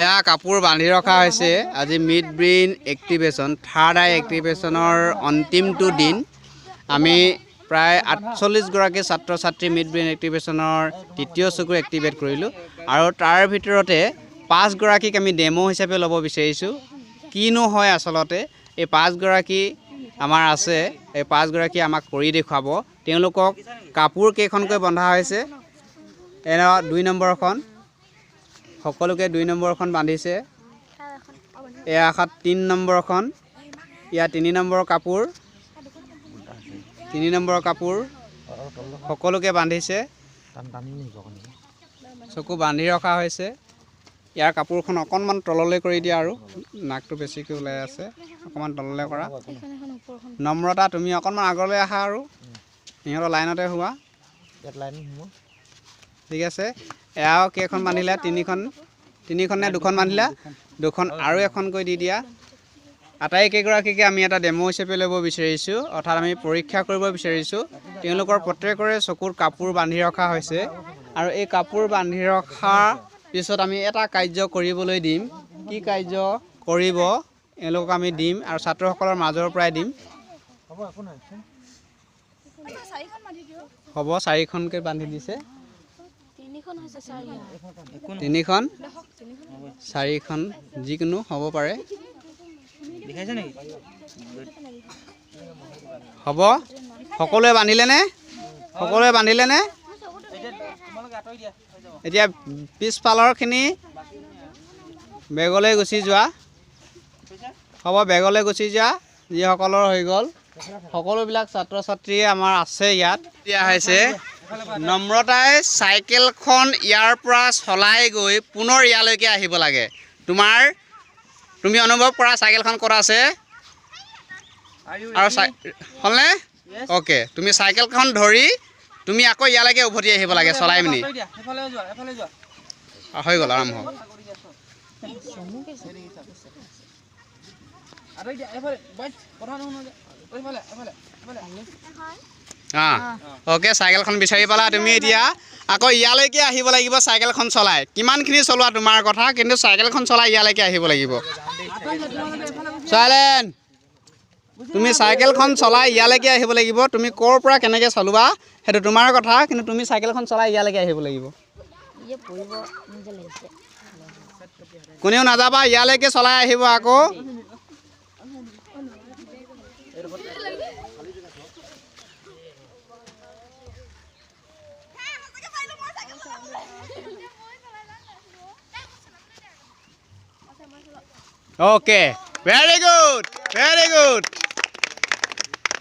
এয়া কাপোৰ বান্ধি ৰখা হৈছে আজি মিড ব্ৰেইন এক্টিভেশ্যন থাৰ্ড আই এক্টিভেশ্যনৰ অন্তিমটো দিন আমি প্ৰায় 48 গৰাকী ছাত্ৰ ছাত্ৰী মিড ব্ৰেইন এক্টিভেশ্যনৰ তৃতীয় চকু এক্টিভেট কৰিলোঁ আৰু তাৰ ভিতৰতে 5 গৰাকীক আমি ডেমো হিচাপে ল'ব বিচাৰিছোঁ কিনো হয় আচলতে এই 5 গৰাকী আমাৰ আছে এই 5 গৰাকী আমাক কৰি দেখুৱাব তেওঁলোকক কাপোৰ কেইখনকৈ বন্ধা হৈছে এনে 2 নম্বৰখন সকলোকে 2 নম্বৰখন বান্ধিছে এয়া 3 নম্বৰখন ইয়া 3 নম্বৰ কাপোৰ 3 নম্বৰ কাপোৰ সকলোকে বান্ধিছে চকু বান্ধি ৰখা হৈছে ইয়াৰ কাপোৰখন অকণমান তললৈ কৰি দিয়া আৰু নাকটো বেছিকৈ ওলাই আছে অকণমান তললৈ কৰা নম্ৰতা তুমি অকণমান আগলৈ আহা আৰু সিহঁতৰ লাইনতে হোৱা ঠিক আছে এয়াও কেইখন বান্ধিলা তিনিখন নে দুখন বান্ধিলা দুখন আৰু এখনকৈ দি দিয়া আটাইকেইগৰাকীকে আমি এটা ডেমো হিচাপে ল'ব বিচাৰিছোঁ অৰ্থাৎ আমি পৰীক্ষা কৰিব বিচাৰিছোঁ তেওঁলোকৰ প্ৰত্যেকৰে চকুত কাপোৰ বান্ধি ৰখা হৈছে আৰু এই কাপোৰ বান্ধি ৰখাৰ পিছত আমি এটা কাৰ্য কৰিবলৈ দিম কি কাৰ্য কৰিব এওঁলোকক আমি দিম আৰু ছাত্ৰসকলৰ মাজৰ পৰাই দিম হ'ব 4খনকৈ বান্ধি দিছে 3খন 4খন যিকোনো হ'ব পাৰে হ'ব সকলোৱে বান্ধিলেনে এতিয়া পিছফালৰখিনি বেগলৈ গুচি যোৱা হ'ব বেগলৈ গুচি যোৱা যিসকলৰ হৈ গ'ল সকলোবিলাক ছাত্ৰ ছাত্ৰীয়ে আমাৰ আছে ইয়াত দিয়া হৈছে নম্ৰতাই চাইকেলখন ইয়াৰ পৰা চলাই গৈ পুনৰ ইয়ালৈকে আহিব লাগে তুমি অনুভৱ কৰা চাইকেলখন ক'ত আছে আৰু হ'লনে অ'কে তুমি চাইকেলখন ধৰি তুমি আকৌ ইয়ালৈকে উভতি আহিব লাগে চলাই মিনি হৈ গ'ল আৰম্ভ অ'কে চাইকেলখন বিচাৰি পালা তুমি এতিয়া আকৌ ইয়ালৈকে আহিব লাগিব চাইকেলখন চলাই কিমানখিনি চলোৱা তোমাৰ কথা কিন্তু চাইকেলখন চলাই ইয়ালৈকে আহিব লাগিব চাইলেন তুমি চাইকেলখন চলাই ইয়ালৈকে আহিব লাগিব তুমি ক'ৰ পৰা কেনেকৈ চলোৱা সেইটো তোমাৰ কথা কিন্তু তুমি চাইকেলখন চলাই ইয়ালৈকে আহিব লাগিব কোনেও নাযাবা ইয়ালৈকে চলাই আহিব আকৌ Okay, very good.